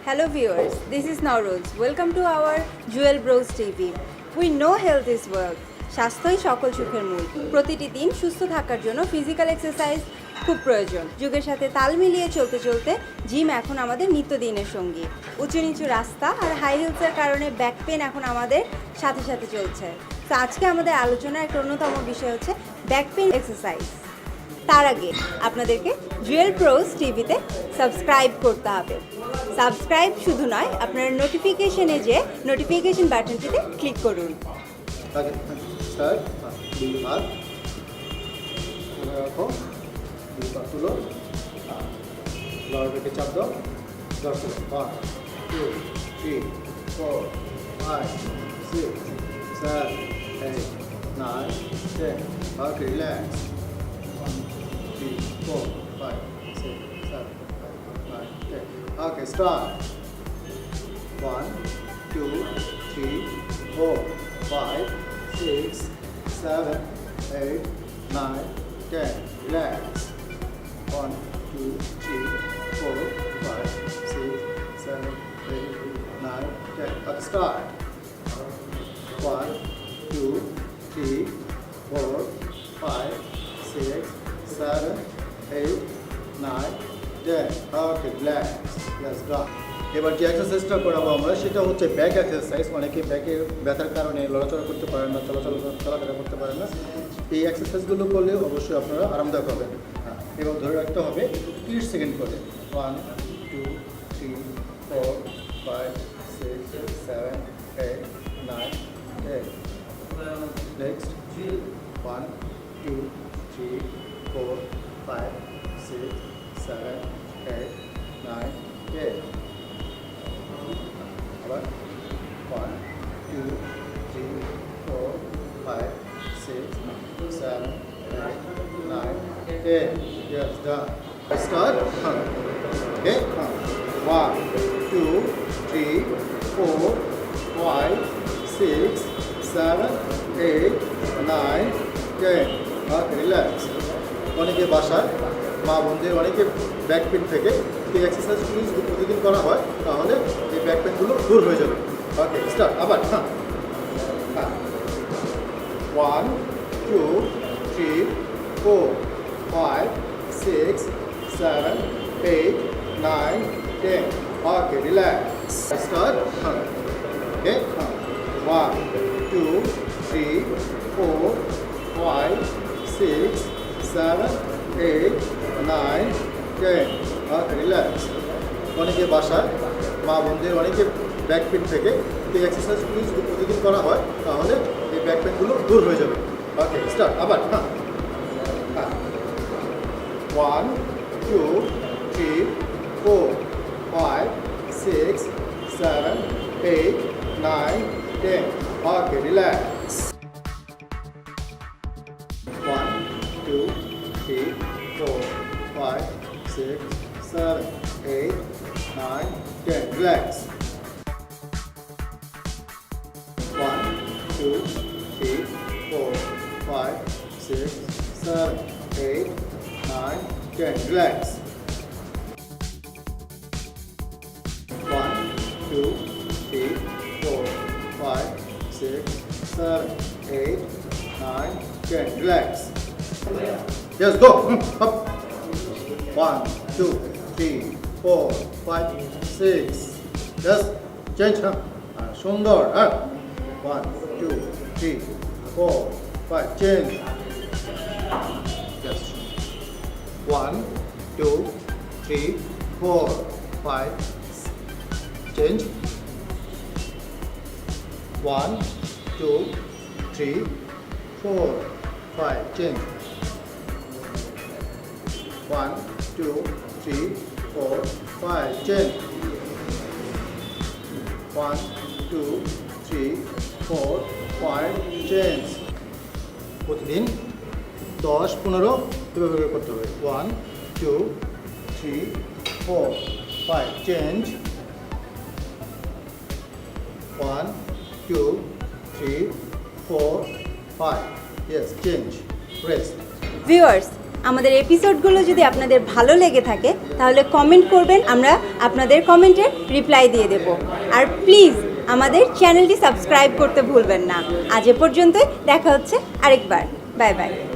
Hello viewers, this is Nauroz. Welcome to our Jewel Bros TV. We know health is wealth. স্বাস্থ্যই সকল সুখের মূল। প্রতিটি দিন সুস্থ থাকার জন্য ফিজিক্যাল এক্সারসাইজ খুব প্রয়োজন। যুগের সাথে তাল মিলিয়ে চলতে চলতে জিম এখন আমাদের নিত্যদিনের সঙ্গী। উঁচু নিচু রাস্তা আর হাই হিলসের কারণে ব্যাক পেন এখন আমাদের সাথে সাথে চলছে। তো আজকে আমাদের আলোচনার একটা অন্যতম বিষয় হচ্ছে ব্যাক পেন এক্সারসাইজ। তার আগে আপনাদেরকে জুয়েল ব্রোস টিভিতে সাবস্ক্রাইব করতে হবে। সাবস্ক্রাইব শুধু নয়, আপনার নোটিফিকেশনে যে নোটিফিকেশন বাটনটিতে ক্লিক করুন। আগে স্টার্ট দুই হাত ধরে রাখো, দুই পা তুলো, লড় রেখে চাপ দাও, 10 1 2 3 4 5 6 7 8 9 10 okay relax 1 2 3 4 5 6 7 8 9 10 okay start 1 2 3 4 5 6 7 8 9 10 relax 1 2 3 4 5 6 7 8 9 10 at the start 1 2 3 4 5 6 7 8 9 10 okay relax let's go এবার যে এক্সারসাইজটা করাবো আমরা সেটা হচ্ছে ব্যাক এক্সারসাইজ। অনেকে ব্যাকে ব্যথার কারণে লড়াচড়া করতে পারেন না, চলাফেরা করতে পারেন না। এই এক্সারসাইজগুলো করলে অবশ্যই আপনারা আরামদায়ক হবেন। এবং ধরে রাখতে হবে 30 সেকেন্ড করে 1 2 3 4 5 6 7 8 9 10 next 1 2 3 4 5 6 7 8 9 10 1 2 3 4 5 6 7 8 9 10 yes done start okay 1 2 3 4 5 6 7 8 9 10 okay relax অনেকে বাসায় মা বোনদের অনেকে ব্যাক পেন থেকে এই এক্সারসাইজগুলি যদি প্রতিদিন করা হয় তাহলে এই ব্যাক পেনগুলো দূর হয়ে যাবে। ওকে স্টার্ট আবার 1 2 3 4 5 6 7 8 9 10 ওকে রিল্যাক্স স্টার্ট ওকে 1 2 3 4 5 6 7 8 9 10 ওকে রিল্যাক্স অনেকে বাসায় মা বোনদের অনেকে ব্যাক পেন থেকে এই এক্সারসাইজগুলি যদি প্রতিদিন করা হয় তাহলে এই ব্যাক পেনগুলো দূর হয়ে যাবে। ওকে স্টার্ট আবার 1 2 3 4 5 6 7 8 9 10 okay relax 1 2 3 4 5 6 7 8 9 10 relax 1 2 3 4 5 6 7 8 9 10 relax 1 2 3 4 5 6 7 8 9 10 relax yes go up 1 2 3 4 5 6 yes change সুন্দর 1 2 3 4 5 change yes 1 2 3 4 5 change 1 2 3 4 5 change 1 2 3 4 5 change 1 2 3 4 5 change প্রতিদিন 10-15 এভাবে করতে হবে 1 2 3 4 5 change 1 2 3 4 5 yes change rest viewers, আমাদের এপিসোডগুলো যদি আপনাদের ভালো লেগে থাকে তাহলে কমেন্ট করবেন, আমরা আপনাদের কমেন্টের রিপ্লাই দিয়ে দেব। আর প্লিজ আমাদের চ্যানেলটি সাবস্ক্রাইব করতে ভুলবেন না। আজ এ পর্যন্তই, দেখা হচ্ছে আরেকবার। Bye bye.